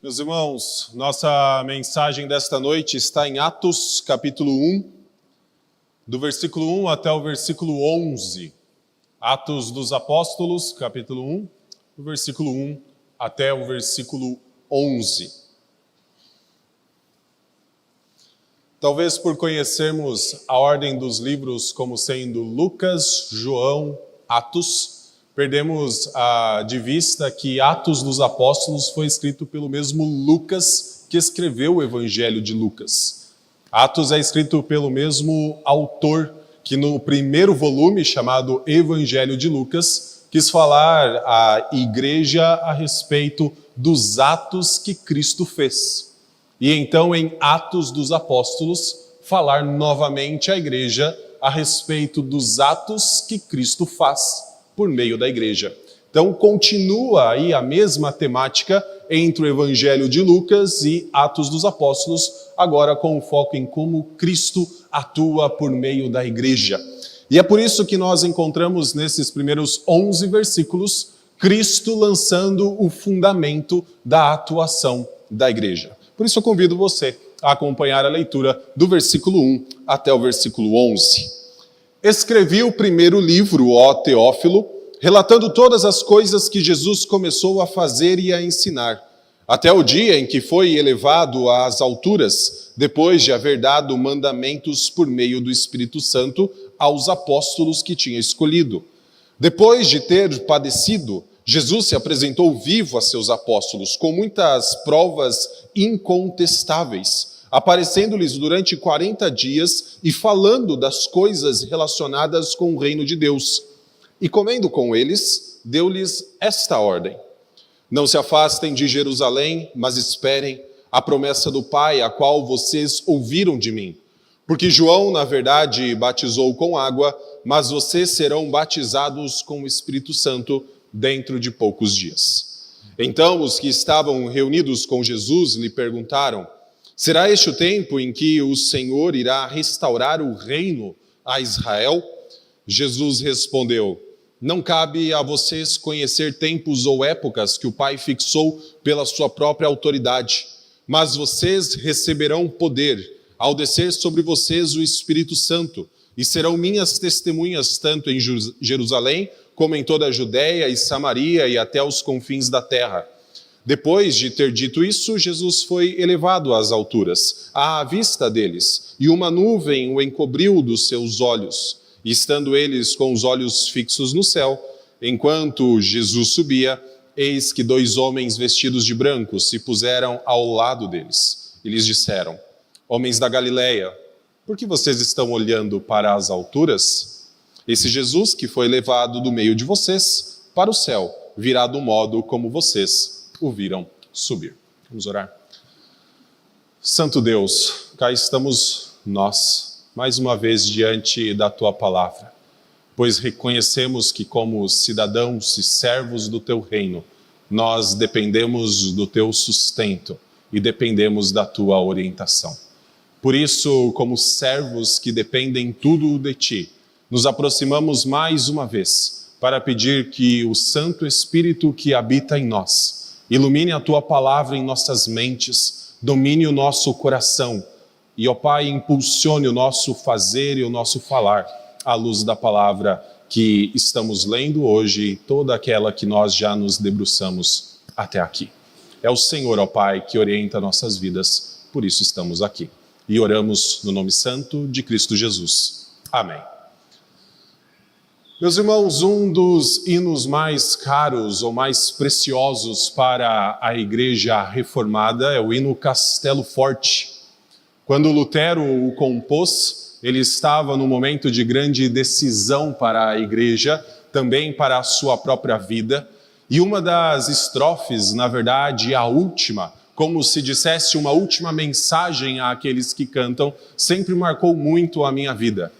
Meus irmãos, nossa mensagem desta noite está em Atos, capítulo 1, do versículo 1 até o versículo 11. Atos dos Apóstolos, capítulo 1, do versículo 1 até o versículo 11. Talvez por conhecermos a ordem dos livros como sendo Lucas, João, Atos, perdemos de vista que Atos dos Apóstolos foi escrito pelo mesmo Lucas que escreveu o Evangelho de Lucas. Atos é escrito pelo mesmo autor que no primeiro volume, chamado Evangelho de Lucas, quis falar à igreja a respeito dos atos que Cristo fez. E então, em Atos dos Apóstolos, falar novamente à igreja a respeito dos atos que Cristo faz por meio da igreja. Então, continua aí a mesma temática entre o Evangelho de Lucas e Atos dos Apóstolos, agora com o foco em como Cristo atua por meio da igreja. E é por isso que nós encontramos nesses primeiros 11 versículos, Cristo lançando o fundamento da atuação da igreja. Por isso eu convido você a acompanhar a leitura do versículo 1 até o versículo 11. Escrevi o primeiro livro, ó Teófilo, relatando todas as coisas que Jesus começou a fazer e a ensinar, até o dia em que foi elevado às alturas, depois de haver dado mandamentos por meio do Espírito Santo aos apóstolos que tinha escolhido. Depois de ter padecido, Jesus se apresentou vivo a seus apóstolos, com muitas provas incontestáveis, aparecendo-lhes durante 40 dias e falando das coisas relacionadas com o reino de Deus. E comendo com eles, deu-lhes esta ordem: não se afastem de Jerusalém, mas esperem a promessa do Pai, a qual vocês ouviram de mim. Porque João, na verdade, batizou com água, mas vocês serão batizados com o Espírito Santo dentro de poucos dias. Então os que estavam reunidos com Jesus lhe perguntaram: será este o tempo em que o Senhor irá restaurar o reino a Israel? Jesus respondeu: não cabe a vocês conhecer tempos ou épocas que o Pai fixou pela sua própria autoridade, mas vocês receberão poder ao descer sobre vocês o Espírito Santo, e serão minhas testemunhas tanto em Jerusalém como em toda a Judéia e Samaria e até os confins da terra. Depois de ter dito isso, Jesus foi elevado às alturas, à vista deles, e uma nuvem o encobriu dos seus olhos. E estando eles com os olhos fixos no céu, enquanto Jesus subia, eis que 2 homens vestidos de branco se puseram ao lado deles. E lhes disseram: homens da Galileia, por que vocês estão olhando para as alturas? Esse Jesus que foi levado do meio de vocês para o céu, virá do modo como vocês o viram subir. Vamos orar. Santo Deus, cá estamos nós, mais uma vez diante da Tua palavra, pois reconhecemos que como cidadãos e servos do Teu reino, nós dependemos do Teu sustento e dependemos da Tua orientação. Por isso, como servos que dependem tudo de Ti, nos aproximamos mais uma vez para pedir que o Santo Espírito que habita em nós ilumine a Tua palavra em nossas mentes, domine o nosso coração e, ó Pai, impulsione o nosso fazer e o nosso falar à luz da palavra que estamos lendo hoje e toda aquela que nós já nos debruçamos até aqui. É o Senhor, ó Pai, que orienta nossas vidas, por isso estamos aqui. E oramos no nome santo de Cristo Jesus. Amém. Meus irmãos, um dos hinos mais caros ou mais preciosos para a igreja reformada é o hino Castelo Forte. Quando Lutero o compôs, ele estava num momento de grande decisão para a igreja, também para a sua própria vida. E uma das estrofes, na verdade, a última, como se dissesse uma última mensagem àqueles que cantam, sempre marcou muito a minha vida.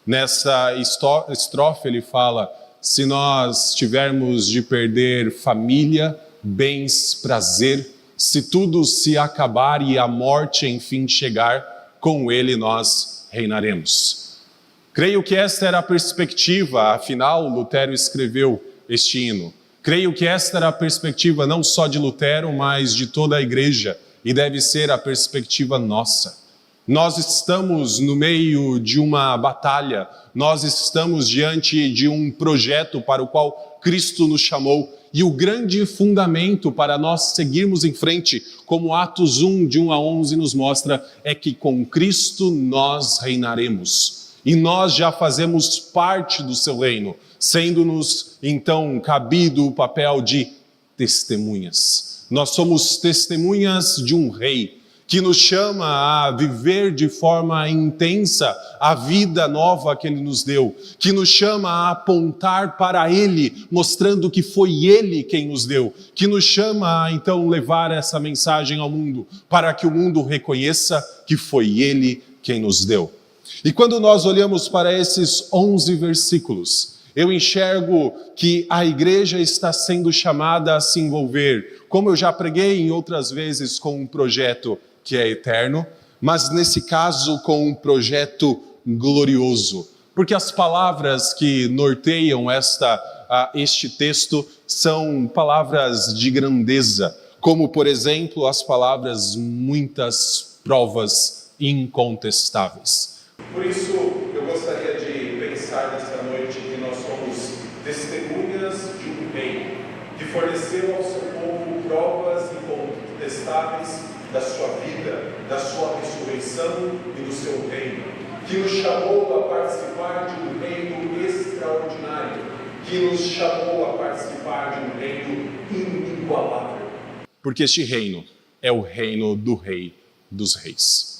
Nessa estrofe ele fala: se nós tivermos de perder família, bens, prazer, se tudo se acabar e a morte enfim chegar, com ele nós reinaremos. Creio que esta era a perspectiva, afinal Lutero escreveu este hino. Creio que esta era a perspectiva não só de Lutero, mas de toda a igreja, e deve ser a perspectiva nossa. Nós estamos no meio de uma batalha, nós estamos diante de um projeto para o qual Cristo nos chamou, e o grande fundamento para nós seguirmos em frente, como Atos 1, de 1 a 11 nos mostra, é que com Cristo nós reinaremos. E nós já fazemos parte do seu reino, sendo-nos então cabido o papel de testemunhas. Nós somos testemunhas de um rei, que nos chama a viver de forma intensa a vida nova que Ele nos deu, que nos chama a apontar para Ele, mostrando que foi Ele quem nos deu, que nos chama a então levar essa mensagem ao mundo, para que o mundo reconheça que foi Ele quem nos deu. E quando nós olhamos para esses 11 versículos, eu enxergo que a igreja está sendo chamada a se envolver, como eu já preguei em outras vezes, com um projeto que é eterno, mas nesse caso com um projeto glorioso. Porque as palavras que norteiam este texto são palavras de grandeza, como, por exemplo, as palavras muitas provas incontestáveis. Por isso, eu gostaria de pensar nesta noite que nós somos testemunhas de um rei, que forneceu ao seu povo provas incontestáveis da sua vida, da sua ressurreição e do seu reino, que nos chamou a participar de um reino extraordinário, que nos chamou a participar de um reino inigualável. Porque este reino é o reino do Rei dos Reis.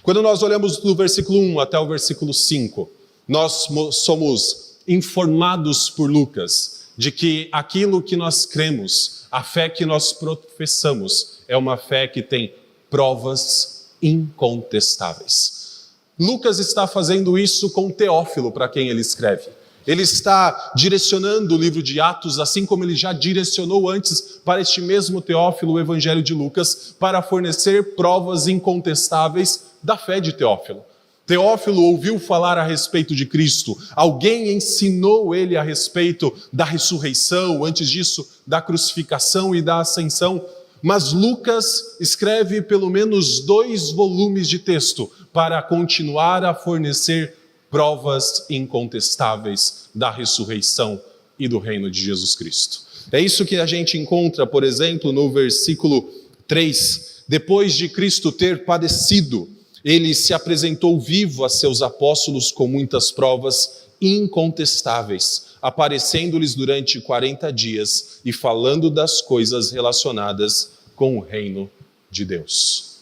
Quando nós olhamos do versículo 1 até o versículo 5, nós somos informados por Lucas de que aquilo que nós cremos, a fé que nós professamos, é uma fé que tem provas incontestáveis. Lucas está fazendo isso com Teófilo, para quem ele escreve. Ele está direcionando o livro de Atos, assim como ele já direcionou antes para este mesmo Teófilo, o Evangelho de Lucas, para fornecer provas incontestáveis da fé de Teófilo. Teófilo ouviu falar a respeito de Cristo, alguém ensinou ele a respeito da ressurreição, antes disso, da crucificação e da ascensão, mas Lucas escreve pelo menos 2 volumes de texto para continuar a fornecer provas incontestáveis da ressurreição e do reino de Jesus Cristo. É isso que a gente encontra, por exemplo, no versículo 3. Depois de Cristo ter padecido, ele se apresentou vivo a seus apóstolos com muitas provas incontestáveis, aparecendo-lhes durante 40 dias e falando das coisas relacionadas com o reino de Deus.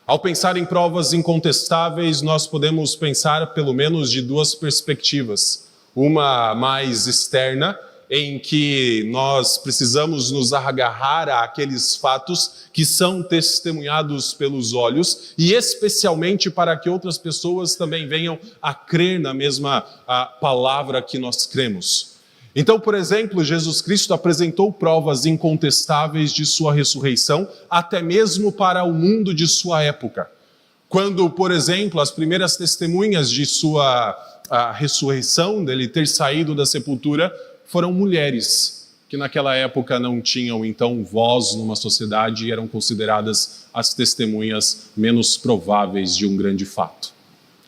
Ao pensar em provas incontestáveis, nós podemos pensar pelo menos de 2 perspectivas. Uma mais externa, em que nós precisamos nos agarrar àqueles fatos que são testemunhados pelos olhos, e especialmente para que outras pessoas também venham a crer na mesma palavra que nós cremos. Então, por exemplo, Jesus Cristo apresentou provas incontestáveis de sua ressurreição, até mesmo para o mundo de sua época. Quando, por exemplo, as primeiras testemunhas de sua ressurreição, dele ter saído da sepultura, foram mulheres, que naquela época não tinham, então, voz numa sociedade e eram consideradas as testemunhas menos prováveis de um grande fato.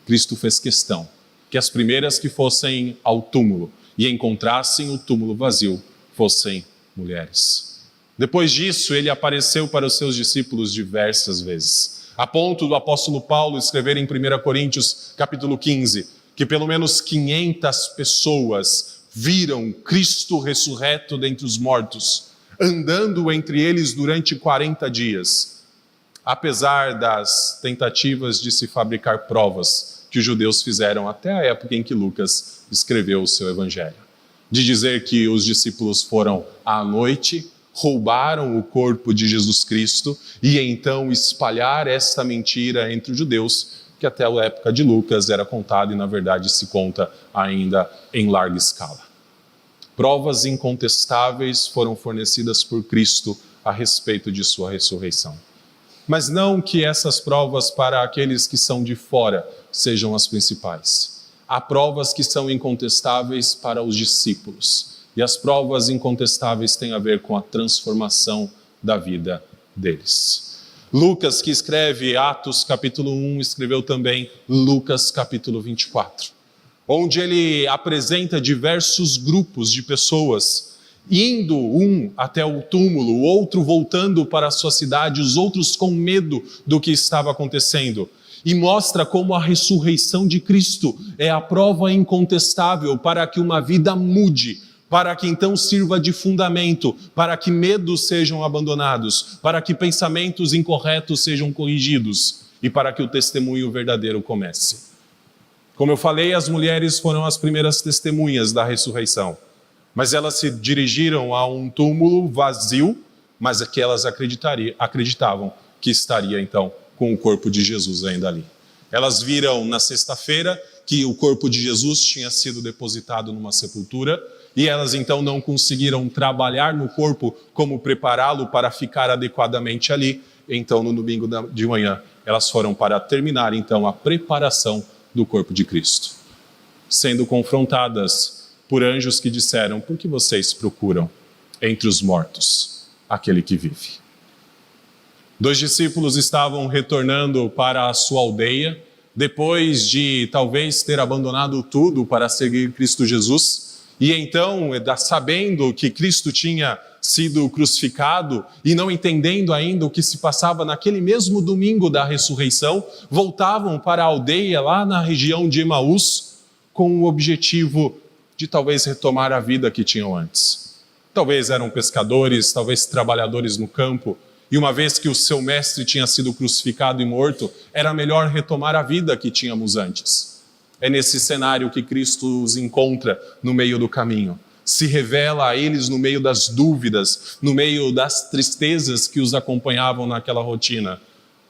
Cristo fez questão que as primeiras que fossem ao túmulo e encontrassem o túmulo vazio fossem mulheres. Depois disso, ele apareceu para os seus discípulos diversas vezes, a ponto do apóstolo Paulo escrever em 1 Coríntios, capítulo 15, que pelo menos 500 pessoas viram Cristo ressurreto dentre os mortos, andando entre eles durante 40 dias, apesar das tentativas de se fabricar provas que os judeus fizeram até a época em que Lucas escreveu o seu evangelho. De dizer que os discípulos foram à noite, roubaram o corpo de Jesus Cristo e então espalhar esta mentira entre os judeus, que até a época de Lucas era contado e na verdade se conta ainda em larga escala. Provas incontestáveis foram fornecidas por Cristo a respeito de sua ressurreição. Mas não que essas provas para aqueles que são de fora sejam as principais. Há provas que são incontestáveis para os discípulos. E as provas incontestáveis têm a ver com a transformação da vida deles. Lucas, que escreve Atos capítulo 1, escreveu também Lucas capítulo 24, onde ele apresenta diversos grupos de pessoas, indo um até o túmulo, o outro voltando para a sua cidade, os outros com medo do que estava acontecendo. E mostra como a ressurreição de Cristo é a prova incontestável para que uma vida mude, para que então sirva de fundamento, para que medos sejam abandonados, para que pensamentos incorretos sejam corrigidos e para que o testemunho verdadeiro comece. Como eu falei, as mulheres foram as primeiras testemunhas da ressurreição, mas elas se dirigiram a um túmulo vazio, mas que elas acreditavam que estaria então com o corpo de Jesus ainda ali. Elas viram na sexta-feira que o corpo de Jesus tinha sido depositado numa sepultura, e elas então não conseguiram trabalhar no corpo como prepará-lo para ficar adequadamente ali. Então no domingo de manhã elas foram para terminar então a preparação do corpo de Cristo, sendo confrontadas por anjos que disseram: por que vocês procuram entre os mortos aquele que vive? 2 discípulos estavam retornando para a sua aldeia, depois de talvez ter abandonado tudo para seguir Cristo Jesus, e então, sabendo que Cristo tinha sido crucificado e não entendendo ainda o que se passava naquele mesmo domingo da ressurreição, voltavam para a aldeia lá na região de Emaús com o objetivo de talvez retomar a vida que tinham antes. Talvez eram pescadores, talvez trabalhadores no campo, e uma vez que o seu mestre tinha sido crucificado e morto, era melhor retomar a vida que tínhamos antes. É nesse cenário que Cristo os encontra no meio do caminho. Se revela a eles no meio das dúvidas, no meio das tristezas que os acompanhavam naquela rotina.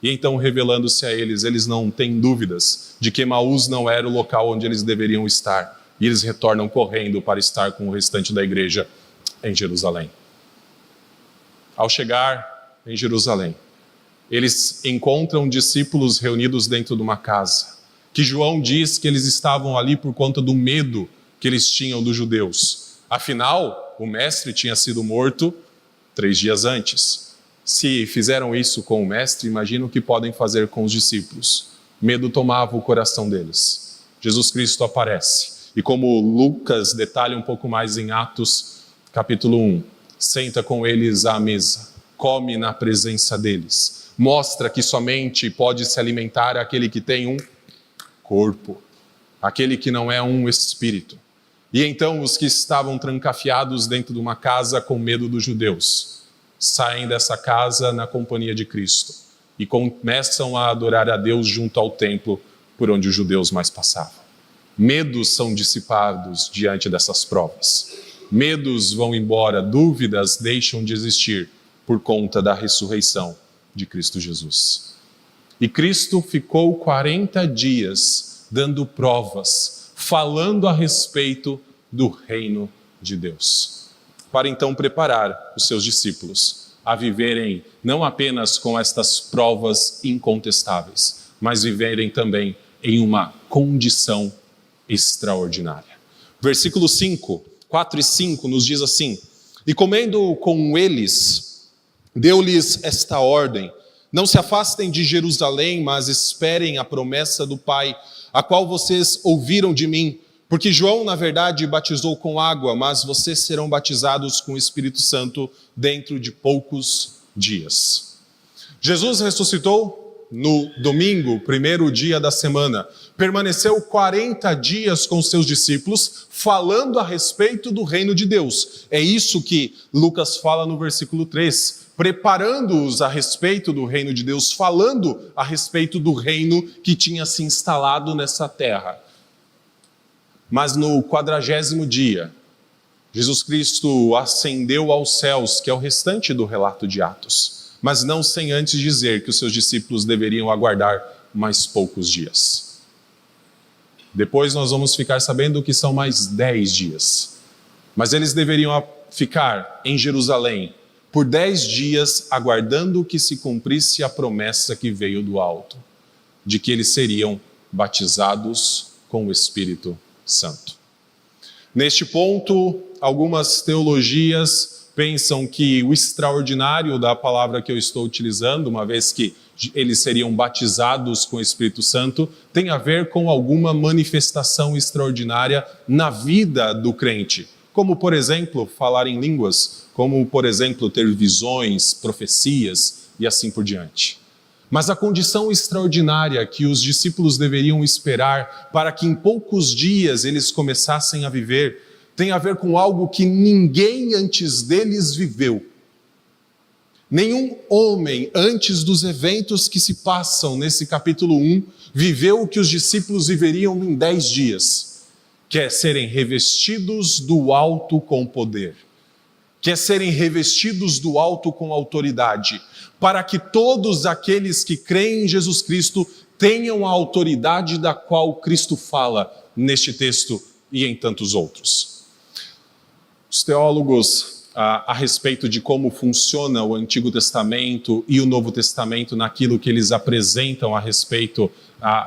E então, revelando-se a eles, eles não têm dúvidas de que Emaús não era o local onde eles deveriam estar. E eles retornam correndo para estar com o restante da igreja em Jerusalém. Ao chegar em Jerusalém, eles encontram discípulos reunidos dentro de uma casa, que João diz que eles estavam ali por conta do medo que eles tinham dos judeus. Afinal, o mestre tinha sido morto 3 dias antes. Se fizeram isso com o mestre, imagina o que podem fazer com os discípulos. Medo tomava o coração deles. Jesus Cristo aparece. E como Lucas detalha um pouco mais em Atos, capítulo 1, senta com eles à mesa, come na presença deles. Mostra que somente pode se alimentar aquele que tem um corpo, aquele que não é um espírito. E então os que estavam trancafiados dentro de uma casa com medo dos judeus, saem dessa casa na companhia de Cristo e começam a adorar a Deus junto ao templo por onde os judeus mais passavam. Medos são dissipados diante dessas provas. Medos vão embora, dúvidas deixam de existir por conta da ressurreição de Cristo Jesus. E Cristo ficou 40 dias dando provas, falando a respeito do reino de Deus, para então preparar os seus discípulos a viverem não apenas com estas provas incontestáveis, mas viverem também em uma condição extraordinária. Versículo 4 e 5 nos diz assim: e comendo com eles, deu-lhes esta ordem: não se afastem de Jerusalém, mas esperem a promessa do Pai, a qual vocês ouviram de mim. Porque João, na verdade, batizou com água, mas vocês serão batizados com o Espírito Santo dentro de poucos dias. Jesus ressuscitou no domingo, primeiro dia da semana. Permaneceu 40 dias com seus discípulos, falando a respeito do reino de Deus. É isso que Lucas fala no versículo 3. Preparando-os a respeito do reino de Deus, falando a respeito do reino que tinha se instalado nessa terra. Mas no 40º dia, Jesus Cristo ascendeu aos céus, que é o restante do relato de Atos, mas não sem antes dizer que os seus discípulos deveriam aguardar mais poucos dias. Depois nós vamos ficar sabendo que são mais 10 dias, mas eles deveriam ficar em Jerusalém por 10 dias, aguardando que se cumprisse a promessa que veio do alto, de que eles seriam batizados com o Espírito Santo. Neste ponto, algumas teologias pensam que o extraordinário da palavra que eu estou utilizando, uma vez que eles seriam batizados com o Espírito Santo, tem a ver com alguma manifestação extraordinária na vida do crente. Como, por exemplo, falar em línguas, como, por exemplo, ter visões, profecias e assim por diante. Mas a condição extraordinária que os discípulos deveriam esperar para que em poucos dias eles começassem a viver, tem a ver com algo que ninguém antes deles viveu. Nenhum homem, antes dos eventos que se passam nesse capítulo 1, viveu o que os discípulos viveriam em 10 dias, que é serem revestidos do alto com poder, que é serem revestidos do alto com autoridade, para que todos aqueles que creem em Jesus Cristo tenham a autoridade da qual Cristo fala neste texto e em tantos outros. Os teólogos, a respeito de como funciona o Antigo Testamento e o Novo Testamento naquilo que eles apresentam a respeito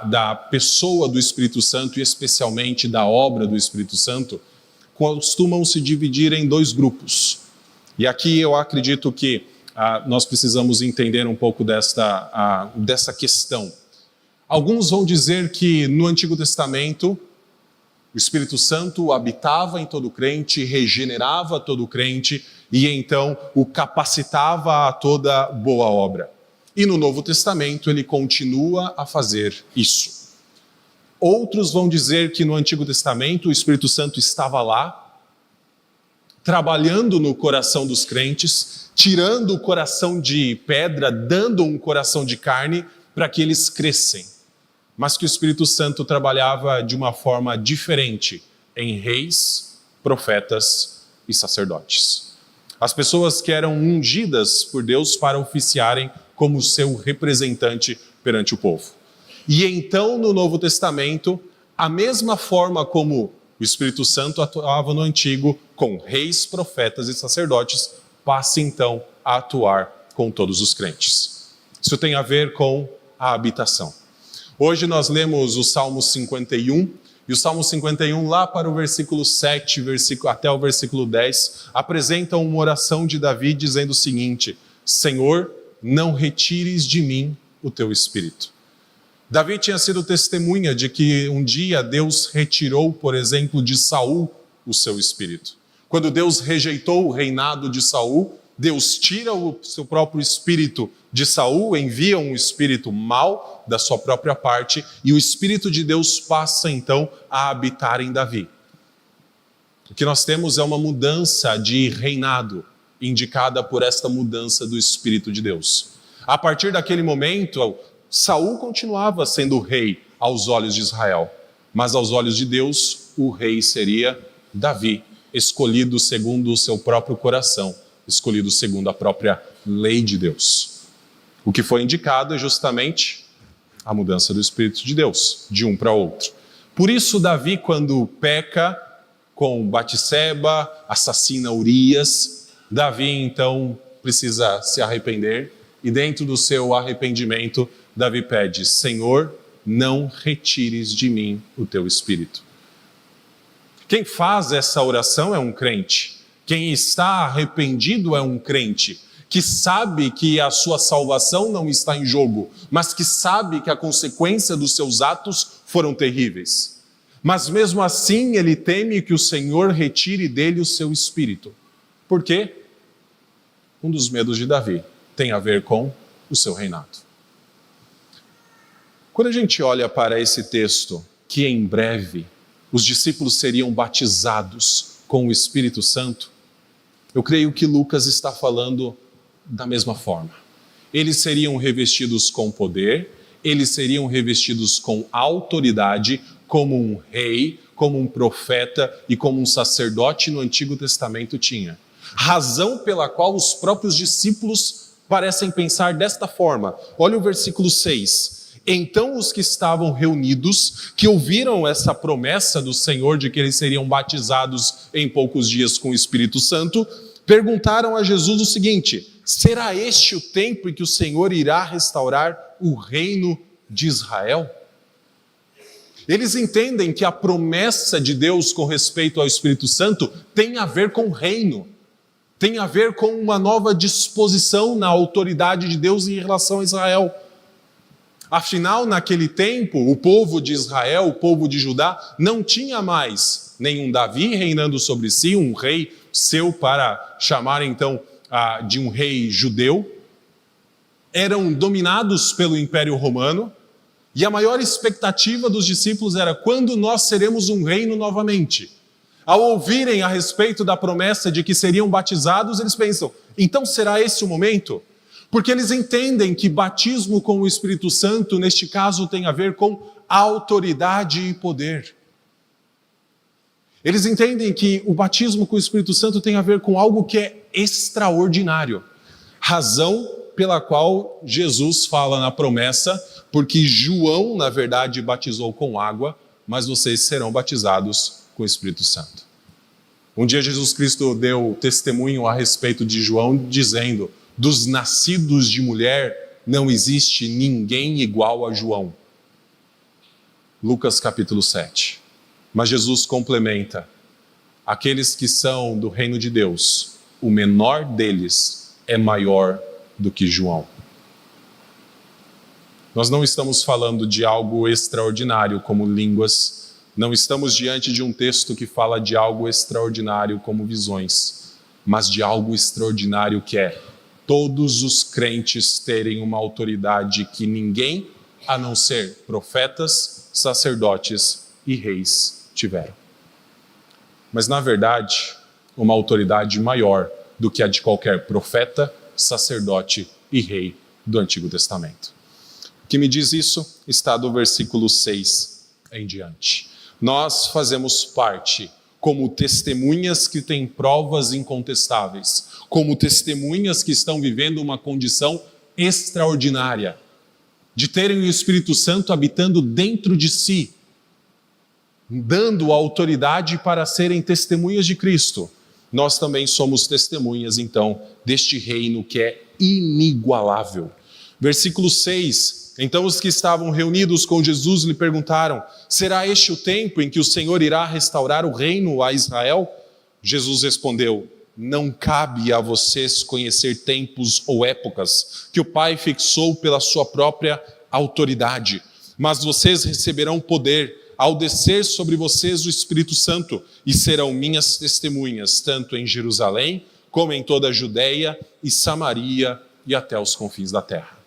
da pessoa do Espírito Santo e especialmente da obra do Espírito Santo, costumam se dividir em 2 grupos. E aqui eu acredito que nós precisamos entender um pouco dessa questão. Alguns vão dizer que no Antigo Testamento o Espírito Santo habitava em todo crente, regenerava todo crente e então o capacitava a toda boa obra. E no Novo Testamento ele continua a fazer isso. Outros vão dizer que no Antigo Testamento o Espírito Santo estava lá, trabalhando no coração dos crentes, tirando o coração de pedra, dando um coração de carne para que eles crescem. Mas que o Espírito Santo trabalhava de uma forma diferente em reis, profetas e sacerdotes. As pessoas que eram ungidas por Deus para oficiarem como seu representante perante o povo. E então, no Novo Testamento, a mesma forma como o Espírito Santo atuava no Antigo, com reis, profetas e sacerdotes, passa então a atuar com todos os crentes. Isso tem a ver com a habitação. Hoje nós lemos o Salmo 51, e o Salmo 51, lá para o versículo 7, até o versículo 10, apresenta uma oração de Davi dizendo o seguinte: Senhor, não retires de mim o teu espírito. Davi tinha sido testemunha de que um dia Deus retirou, por exemplo, de Saul o seu espírito. Quando Deus rejeitou o reinado de Saul, Deus tira o seu próprio espírito de Saul, envia um espírito mau da sua própria parte, e o Espírito de Deus passa então a habitar em Davi. O que nós temos é uma mudança de reinado, indicada por esta mudança do Espírito de Deus. A partir daquele momento, Saul continuava sendo rei aos olhos de Israel, mas aos olhos de Deus, o rei seria Davi, escolhido segundo o seu próprio coração, escolhido segundo a própria lei de Deus. O que foi indicado é justamente a mudança do Espírito de Deus, de um para outro. Por isso, Davi, quando peca com Batseba, assassina Urias, Davi, então, precisa se arrepender, e dentro do seu arrependimento, Davi pede: Senhor, não retires de mim o teu Espírito. Quem faz essa oração é um crente. Quem está arrependido é um crente, que sabe que a sua salvação não está em jogo, mas que sabe que a consequência dos seus atos foram terríveis. Mas mesmo assim ele teme que o Senhor retire dele o seu espírito. Por quê? Um dos medos de Davi tem a ver com o seu reinado. Quando a gente olha para esse texto, que em breve os discípulos seriam batizados com o Espírito Santo, eu creio que Lucas está falando da mesma forma. Eles seriam revestidos com poder, eles seriam revestidos com autoridade, como um rei, como um profeta e como um sacerdote no Antigo Testamento tinha. Razão pela qual os próprios discípulos parecem pensar desta forma. Olha o versículo 6. Então os que estavam reunidos, que ouviram essa promessa do Senhor de que eles seriam batizados em poucos dias com o Espírito Santo, perguntaram a Jesus o seguinte: será este o tempo em que o Senhor irá restaurar o reino de Israel? Eles entendem que a promessa de Deus com respeito ao Espírito Santo tem a ver com o reino, tem a ver com uma nova disposição na autoridade de Deus em relação a Israel. Afinal, naquele tempo, o povo de Israel, o povo de Judá, não tinha mais nenhum Davi reinando sobre si, um rei seu para chamar então de um rei judeu. Eram dominados pelo Império Romano, e a maior expectativa dos discípulos era: quando nós seremos um reino novamente? Ao ouvirem a respeito da promessa de que seriam batizados, eles pensam: então será esse o momento? Porque eles entendem que batismo com o Espírito Santo, neste caso, tem a ver com autoridade e poder. Eles entendem que o batismo com o Espírito Santo tem a ver com algo que é extraordinário. Razão pela qual Jesus fala na promessa: porque João, na verdade, batizou com água, mas vocês serão batizados com o Espírito Santo. Um dia Jesus Cristo deu testemunho a respeito de João, dizendo: dos nascidos de mulher não existe ninguém igual a João. Lucas capítulo 7. Mas Jesus complementa: aqueles que são do reino de Deus, o menor deles é maior do que João. Nós não estamos falando de algo extraordinário como línguas, não estamos diante de um texto que fala de algo extraordinário como visões, mas de algo extraordinário que é todos os crentes terem uma autoridade que ninguém, a não ser profetas, sacerdotes e reis, tiveram. Mas, na verdade, uma autoridade maior do que a de qualquer profeta, sacerdote e rei do Antigo Testamento. O que me diz isso está do versículo 6 em diante. Nós fazemos parte como testemunhas que têm provas incontestáveis, como testemunhas que estão vivendo uma condição extraordinária, de terem o Espírito Santo habitando dentro de si, dando autoridade para serem testemunhas de Cristo. Nós também somos testemunhas, então, deste reino que é inigualável. Versículo 6, então os que estavam reunidos com Jesus lhe perguntaram: será este o tempo em que o Senhor irá restaurar o reino a Israel? Jesus respondeu: não cabe a vocês conhecer tempos ou épocas que o Pai fixou pela sua própria autoridade, mas vocês receberão poder ao descer sobre vocês o Espírito Santo, e serão minhas testemunhas, tanto em Jerusalém, como em toda a Judeia e Samaria e até os confins da terra.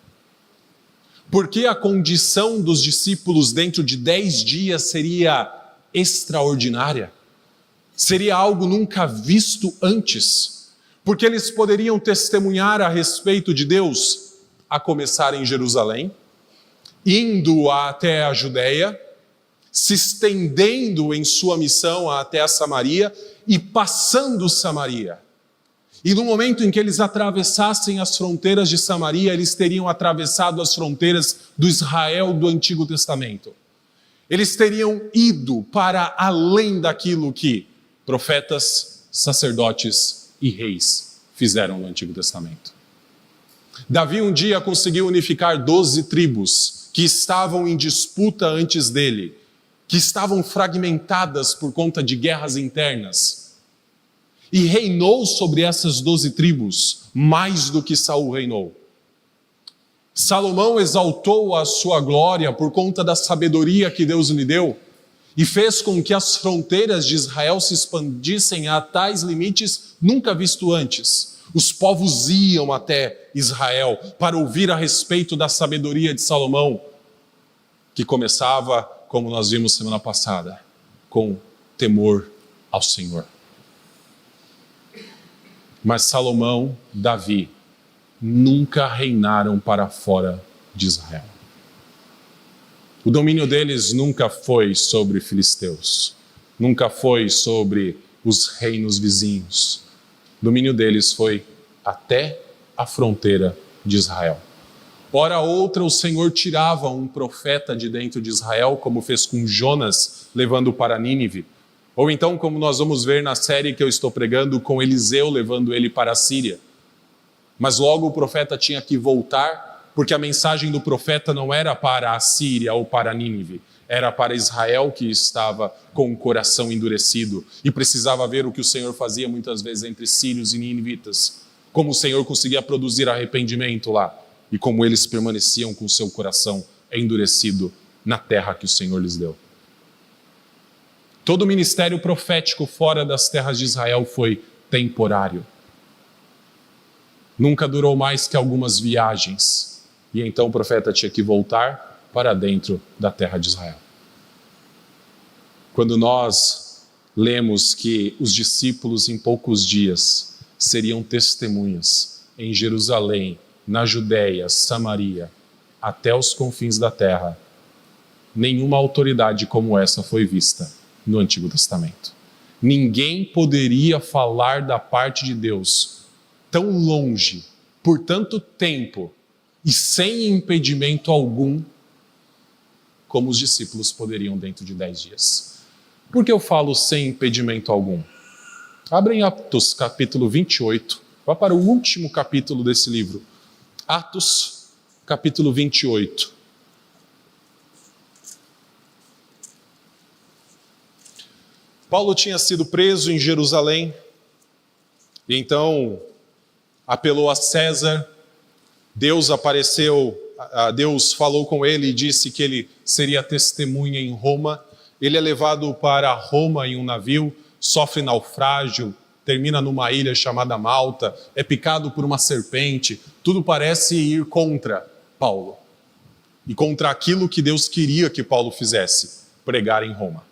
Porque a condição dos discípulos dentro de 10 dias seria extraordinária? Seria algo nunca visto antes? Porque eles poderiam testemunhar a respeito de Deus, a começar em Jerusalém, indo até a Judeia, se estendendo em sua missão até a Samaria e passando Samaria. E no momento em que eles atravessassem as fronteiras de Samaria, eles teriam atravessado as fronteiras do Israel do Antigo Testamento. Eles teriam ido para além daquilo que profetas, sacerdotes e reis fizeram no Antigo Testamento. Davi um dia conseguiu unificar 12 tribos que estavam em disputa antes dele, que estavam fragmentadas por conta de guerras internas, e reinou sobre essas 12 tribos mais do que Saul reinou. Salomão exaltou a sua glória por conta da sabedoria que Deus lhe deu e fez com que as fronteiras de Israel se expandissem a tais limites nunca visto antes. Os povos iam até Israel para ouvir a respeito da sabedoria de Salomão, que começava, como nós vimos semana passada, com temor ao Senhor. Mas Salomão, Davi, nunca reinaram para fora de Israel. O domínio deles nunca foi sobre filisteus, nunca foi sobre os reinos vizinhos. O domínio deles foi até a fronteira de Israel. Hora outra, o Senhor tirava um profeta de dentro de Israel, como fez com Jonas, levando para Nínive. Ou então, como nós vamos ver na série que eu estou pregando, com Eliseu, levando ele para a Síria. Mas logo o profeta tinha que voltar, porque a mensagem do profeta não era para a Síria ou para Nínive, era para Israel, que estava com o coração endurecido e precisava ver o que o Senhor fazia muitas vezes entre sírios e ninivitas, como o Senhor conseguia produzir arrependimento lá e como eles permaneciam com o seu coração endurecido na terra que o Senhor lhes deu. Todo o ministério profético fora das terras de Israel foi temporário. Nunca durou mais que algumas viagens. E então o profeta tinha que voltar para dentro da terra de Israel. Quando nós lemos que os discípulos em poucos dias seriam testemunhas em Jerusalém, na Judéia, Samaria, até os confins da terra, nenhuma autoridade como essa foi vista no Antigo Testamento. Ninguém poderia falar da parte de Deus tão longe, por tanto tempo e sem impedimento algum, como os discípulos poderiam dentro de 10 dias. Por que eu falo sem impedimento algum? Abrem Atos capítulo 28, vá para o último capítulo desse livro. Atos capítulo 28. Paulo tinha sido preso em Jerusalém, e então apelou a César. Deus apareceu, Deus falou com ele e disse que ele seria testemunha em Roma. Ele é levado para Roma em um navio, sofre naufrágio, termina numa ilha chamada Malta, é picado por uma serpente. Tudo parece ir contra Paulo e contra aquilo que Deus queria que Paulo fizesse, pregar em Roma.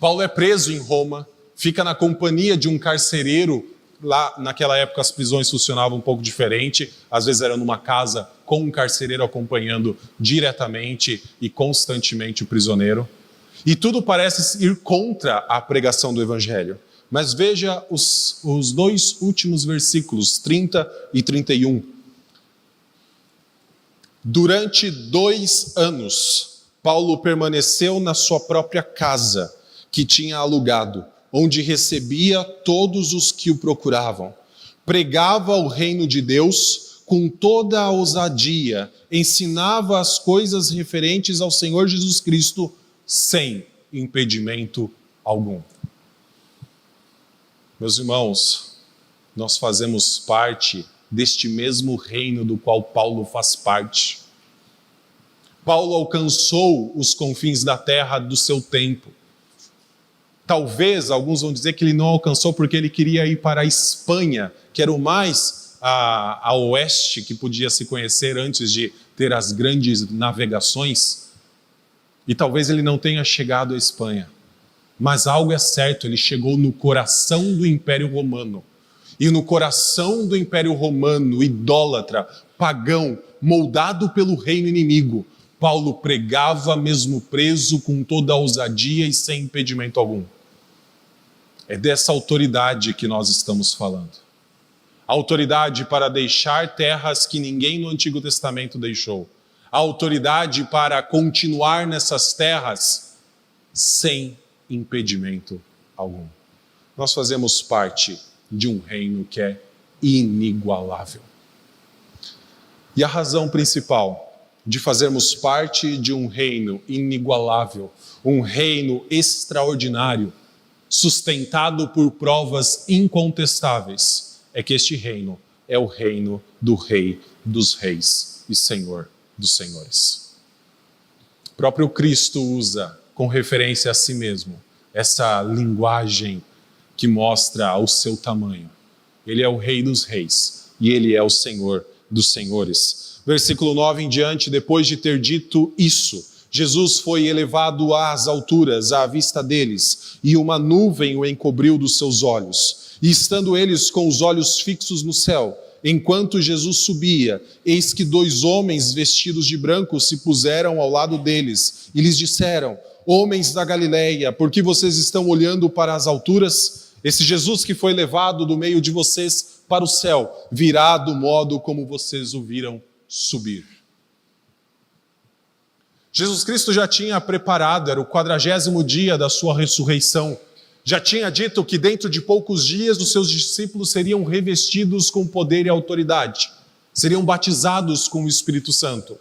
Paulo é preso em Roma, fica na companhia de um carcereiro. Lá naquela época as prisões funcionavam um pouco diferente, às vezes era numa casa com um carcereiro acompanhando diretamente e constantemente o prisioneiro. E tudo parece ir contra a pregação do Evangelho. Mas veja os dois últimos versículos, 30 e 31. Durante 2 anos, Paulo permaneceu na sua própria casa, que tinha alugado, onde recebia todos os que o procuravam. Pregava o reino de Deus com toda a ousadia, ensinava as coisas referentes ao Senhor Jesus Cristo sem impedimento algum. Meus irmãos, nós fazemos parte deste mesmo reino do qual Paulo faz parte. Paulo alcançou os confins da terra do seu tempo. Talvez alguns vão dizer que ele não alcançou porque ele queria ir para a Espanha, que era o mais a oeste que podia se conhecer antes de ter as grandes navegações. E talvez ele não tenha chegado à Espanha. Mas algo é certo, ele chegou no coração do Império Romano. E no coração do Império Romano, idólatra, pagão, moldado pelo reino inimigo, Paulo pregava mesmo preso com toda a ousadia e sem impedimento algum. É dessa autoridade que nós estamos falando. A autoridade para deixar terras que ninguém no Antigo Testamento deixou. A autoridade para continuar nessas terras sem impedimento algum. Nós fazemos parte de um reino que é inigualável. E a razão principal de fazermos parte de um reino inigualável, um reino extraordinário, sustentado por provas incontestáveis, é que este reino é o reino do Rei dos Reis e Senhor dos Senhores. O próprio Cristo usa, com referência a si mesmo, essa linguagem que mostra o seu tamanho. Ele é o Rei dos Reis e Ele é o Senhor dos Senhores. Versículo 9 em diante, depois de ter dito isso, Jesus foi elevado às alturas à vista deles, e uma nuvem o encobriu dos seus olhos. E estando eles com os olhos fixos no céu, enquanto Jesus subia, eis que 2 homens vestidos de branco se puseram ao lado deles, e lhes disseram: homens da Galileia, por que vocês estão olhando para as alturas? Esse Jesus que foi levado do meio de vocês para o céu, virá do modo como vocês o viram subir. Jesus Cristo já tinha preparado, era o 40º dia da sua ressurreição, já tinha dito que dentro de poucos dias os seus discípulos seriam revestidos com poder e autoridade, seriam batizados com o Espírito Santo.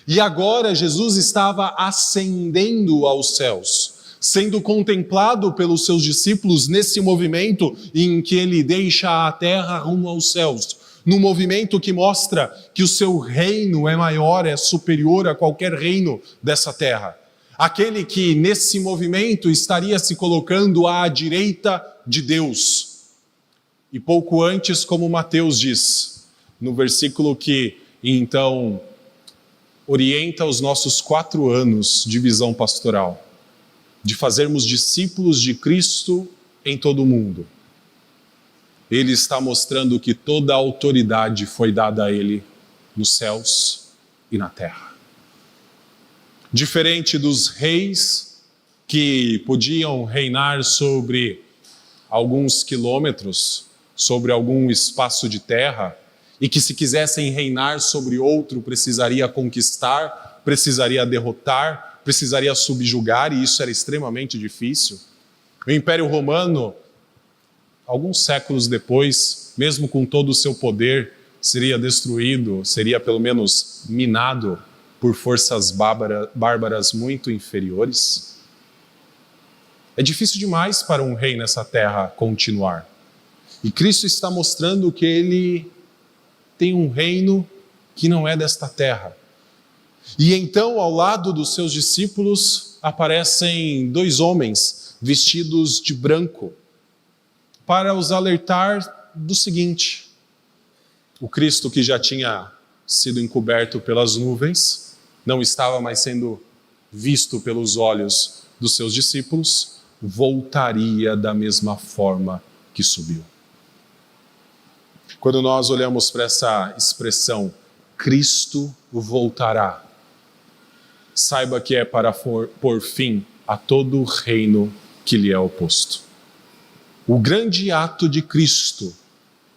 E agora Jesus estava ascendendo aos céus, sendo contemplado pelos seus discípulos nesse movimento em que ele deixa a terra rumo aos céus, num movimento que mostra que o seu reino é maior, é superior a qualquer reino dessa terra. Aquele que nesse movimento estaria se colocando à direita de Deus. E pouco antes, como Mateus diz, no versículo que então orienta os nossos 4 anos de visão pastoral, de fazermos discípulos de Cristo em todo o mundo. Ele está mostrando que toda a autoridade foi dada a ele nos céus e na terra. Diferente dos reis que podiam reinar sobre alguns quilômetros, sobre algum espaço de terra, e que se quisessem reinar sobre outro, precisaria conquistar, precisaria derrotar, precisaria subjugar, e isso era extremamente difícil. O Império Romano, alguns séculos depois, mesmo com todo o seu poder, seria destruído, seria pelo menos minado por forças bárbaras muito inferiores. É difícil demais para um rei nessa terra continuar. E Cristo está mostrando que ele tem um reino que não é desta terra. E então, ao lado dos seus discípulos, aparecem 2 homens vestidos de branco, para os alertar do seguinte: o Cristo que já tinha sido encoberto pelas nuvens, não estava mais sendo visto pelos olhos dos seus discípulos, voltaria da mesma forma que subiu. Quando nós olhamos para essa expressão, Cristo voltará, saiba que é para pôr fim a todo o reino que lhe é oposto. O grande ato de Cristo,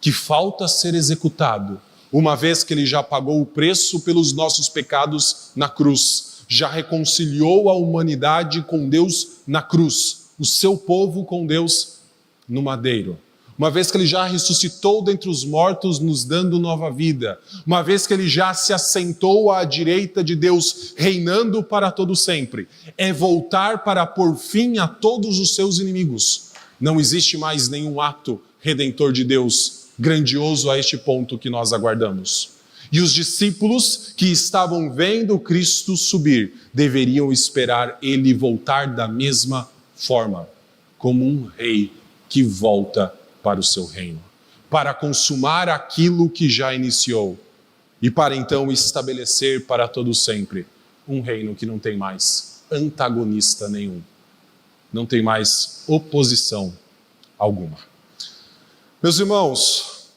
que falta ser executado, uma vez que ele já pagou o preço pelos nossos pecados na cruz, já reconciliou a humanidade com Deus na cruz, o seu povo com Deus no madeiro. Uma vez que ele já ressuscitou dentre os mortos, nos dando nova vida. Uma vez que ele já se assentou à direita de Deus, reinando para todo sempre. É voltar para pôr fim a todos os seus inimigos. Não existe mais nenhum ato redentor de Deus grandioso a este ponto que nós aguardamos. E os discípulos que estavam vendo Cristo subir, deveriam esperar ele voltar da mesma forma, como um rei que volta para o seu reino, para consumar aquilo que já iniciou e para então estabelecer para todo sempre um reino que não tem mais antagonista nenhum, não tem mais oposição alguma. Meus irmãos,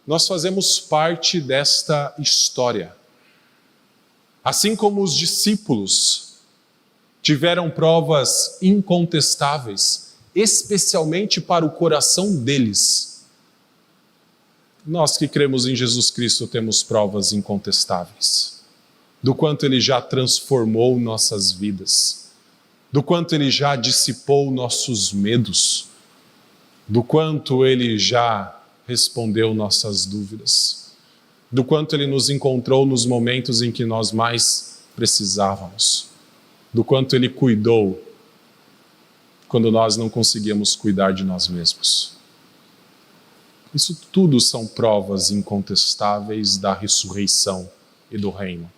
nós fazemos parte desta história. Assim como os discípulos tiveram provas incontestáveis, especialmente para o coração deles, nós que cremos em Jesus Cristo temos provas incontestáveis do quanto Ele já transformou nossas vidas, do quanto Ele já dissipou nossos medos, do quanto Ele já respondeu nossas dúvidas, do quanto Ele nos encontrou nos momentos em que nós mais precisávamos, do quanto Ele cuidou quando nós não conseguíamos cuidar de nós mesmos. Isso tudo são provas incontestáveis da ressurreição e do reino.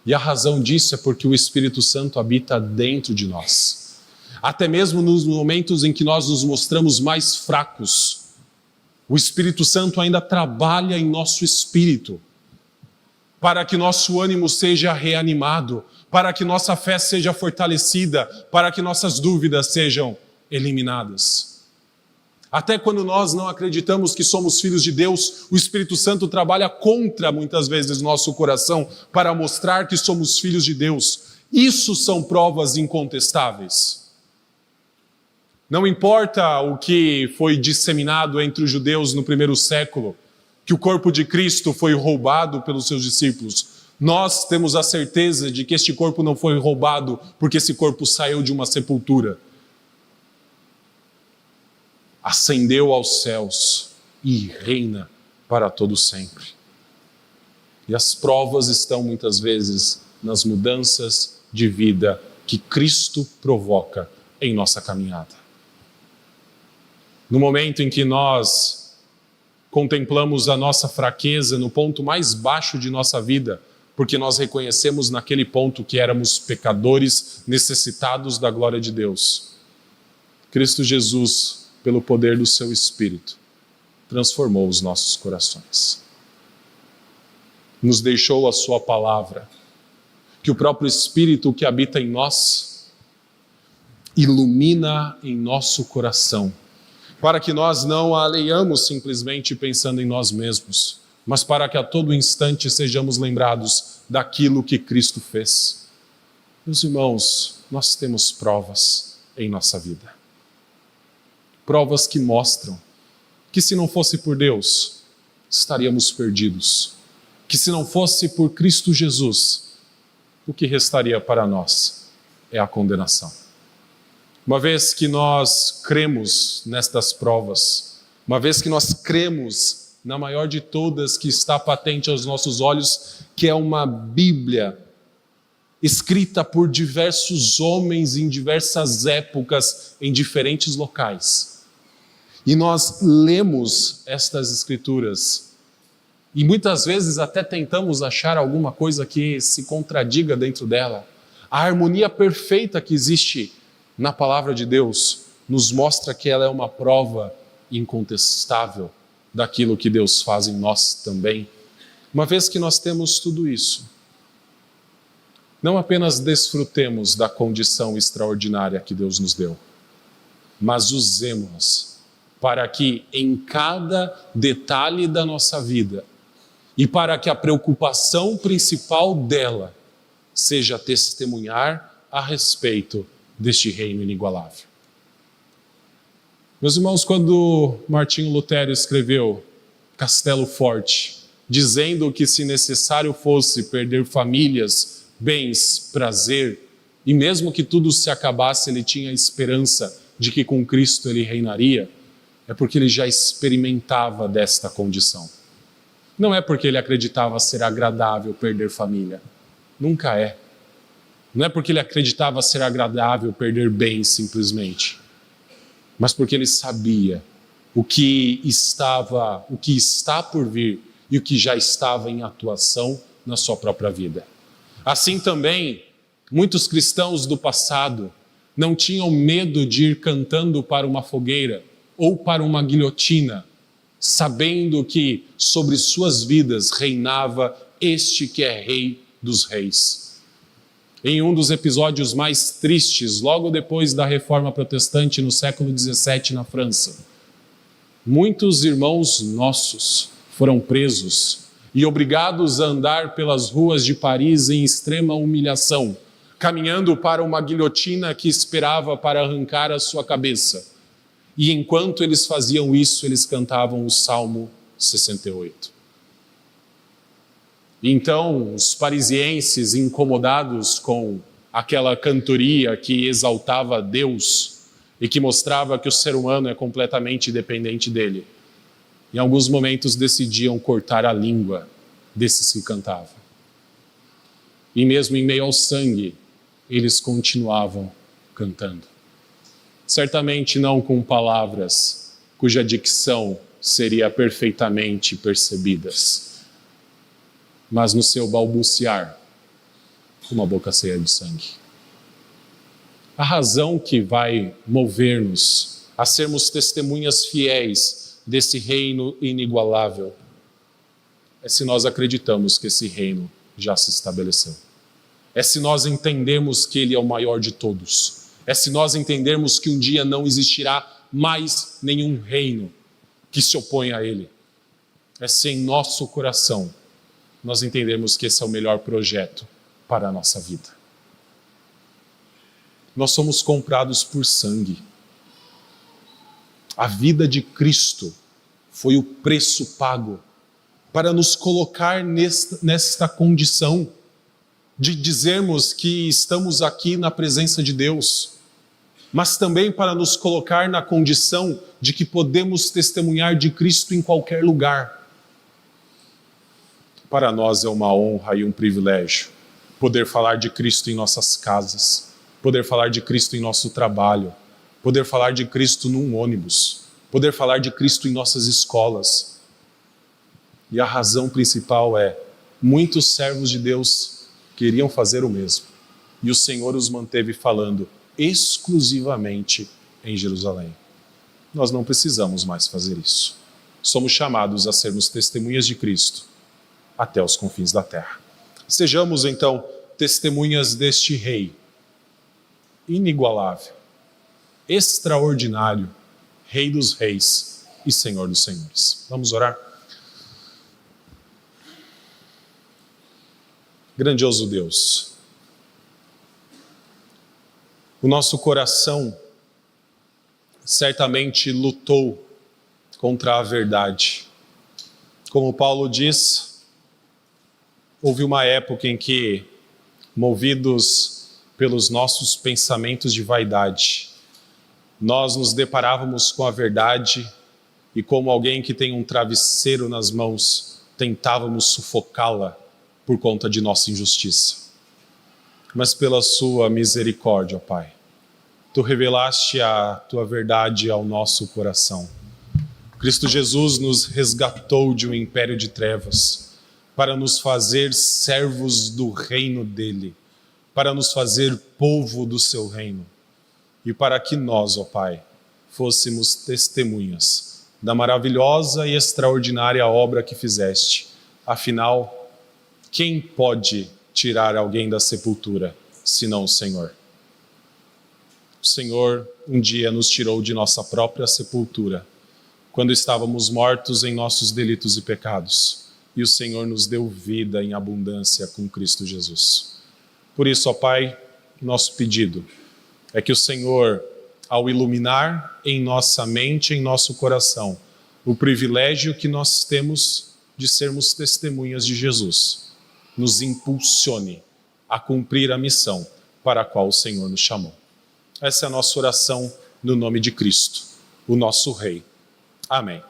E a razão disso é porque o Espírito Santo habita dentro de nós. Até mesmo nos momentos em que nós nos mostramos mais fracos, o Espírito Santo ainda trabalha em nosso espírito, para que nosso ânimo seja reanimado, para que nossa fé seja fortalecida, para que nossas dúvidas sejam eliminadas. Até quando nós não acreditamos que somos filhos de Deus, o Espírito Santo trabalha contra, muitas vezes, nosso coração, para mostrar que somos filhos de Deus. Isso são provas incontestáveis. Não importa o que foi disseminado entre os judeus no primeiro século, que o corpo de Cristo foi roubado pelos seus discípulos. Nós temos a certeza de que este corpo não foi roubado porque esse corpo saiu de uma sepultura. Ascendeu aos céus e reina para todo sempre. E as provas estão muitas vezes nas mudanças de vida que Cristo provoca em nossa caminhada. No momento em que nós contemplamos a nossa fraqueza no ponto mais baixo de nossa vida, porque nós reconhecemos naquele ponto que éramos pecadores necessitados da glória de Deus, Cristo Jesus, pelo poder do seu Espírito, transformou os nossos corações. Nos deixou a sua palavra, que o próprio Espírito que habita em nós ilumina em nosso coração, para que nós não a leiamos simplesmente pensando em nós mesmos, mas para que a todo instante sejamos lembrados daquilo que Cristo fez. Meus irmãos, nós temos provas em nossa vida. Provas que mostram que se não fosse por Deus, estaríamos perdidos. Que se não fosse por Cristo Jesus, o que restaria para nós é a condenação. Uma vez que nós cremos nestas provas, uma vez que nós cremos na maior de todas que está patente aos nossos olhos, que é uma Bíblia escrita por diversos homens em diversas épocas, em diferentes locais. E nós lemos estas Escrituras e muitas vezes até tentamos achar alguma coisa que se contradiga dentro dela. A harmonia perfeita que existe na palavra de Deus nos mostra que ela é uma prova incontestável daquilo que Deus faz em nós também. Uma vez que nós temos tudo isso, não apenas desfrutemos da condição extraordinária que Deus nos deu, mas usemos para que em cada detalhe da nossa vida e para que a preocupação principal dela seja testemunhar a respeito deste reino inigualável. Meus irmãos, quando Martinho Lutero escreveu Castelo Forte, dizendo que se necessário fosse perder famílias, bens, prazer, e mesmo que tudo se acabasse, ele tinha a esperança de que com Cristo ele reinaria, é porque ele já experimentava desta condição. Não é porque ele acreditava ser agradável perder família. Nunca é. Não é porque ele acreditava ser agradável perder bens simplesmente, mas porque ele sabia o que está por vir e o que já estava em atuação na sua própria vida. Assim também, muitos cristãos do passado não tinham medo de ir cantando para uma fogueira ou para uma guilhotina, sabendo que sobre suas vidas reinava este que é Rei dos Reis. Em um dos episódios mais tristes, logo depois da Reforma Protestante no século XVII na França, muitos irmãos nossos foram presos e obrigados a andar pelas ruas de Paris em extrema humilhação, caminhando para uma guilhotina que esperava para arrancar a sua cabeça. E enquanto eles faziam isso, eles cantavam o Salmo 68. Então, os parisienses, incomodados com aquela cantoria que exaltava Deus e que mostrava que o ser humano é completamente dependente dele, em alguns momentos decidiam cortar a língua desses que cantavam. E mesmo em meio ao sangue, eles continuavam cantando. Certamente não com palavras cuja dicção seria perfeitamente percebidas, mas no seu balbuciar, com uma boca cheia de sangue. A razão que vai mover-nos a sermos testemunhas fiéis desse reino inigualável é se nós acreditamos que esse reino já se estabeleceu. É se nós entendemos que ele é o maior de todos. É se nós entendermos que um dia não existirá mais nenhum reino que se oponha a ele. É se em nosso coração nós entendemos que esse é o melhor projeto para a nossa vida. Nós somos comprados por sangue. A vida de Cristo foi o preço pago para nos colocar nesta condição de dizermos que estamos aqui na presença de Deus, mas também para nos colocar na condição de que podemos testemunhar de Cristo em qualquer lugar. Para nós é uma honra e um privilégio poder falar de Cristo em nossas casas, poder falar de Cristo em nosso trabalho, poder falar de Cristo num ônibus, poder falar de Cristo em nossas escolas. E a razão principal é: muitos servos de Deus queriam fazer o mesmo, e o Senhor os manteve falando exclusivamente em Jerusalém. Nós não precisamos mais fazer isso. Somos chamados a sermos testemunhas de Cristo até os confins da terra. Sejamos, então, testemunhas deste Rei inigualável, extraordinário, Rei dos reis e Senhor dos senhores. Vamos orar? Grandioso Deus, o nosso coração certamente lutou contra a verdade. Como Paulo diz, houve uma época em que, movidos pelos nossos pensamentos de vaidade, nós nos deparávamos com a verdade e, como alguém que tem um travesseiro nas mãos, tentávamos sufocá-la por conta de nossa injustiça. Mas pela sua misericórdia, ó Pai, Tu revelaste a Tua verdade ao nosso coração. Cristo Jesus nos resgatou de um império de trevas para nos fazer servos do reino dele, para nos fazer povo do seu reino e para que nós, ó Pai, fôssemos testemunhas da maravilhosa e extraordinária obra que fizeste. Afinal, quem pode tirar alguém da sepultura, senão o Senhor? O Senhor um dia nos tirou de nossa própria sepultura, quando estávamos mortos em nossos delitos e pecados, e o Senhor nos deu vida em abundância com Cristo Jesus. Por isso, ó Pai, nosso pedido é que o Senhor, ao iluminar em nossa mente, em nosso coração, o privilégio que nós temos de sermos testemunhas de Jesus, nos impulsione a cumprir a missão para a qual o Senhor nos chamou. Essa é a nossa oração no nome de Cristo, o nosso Rei. Amém.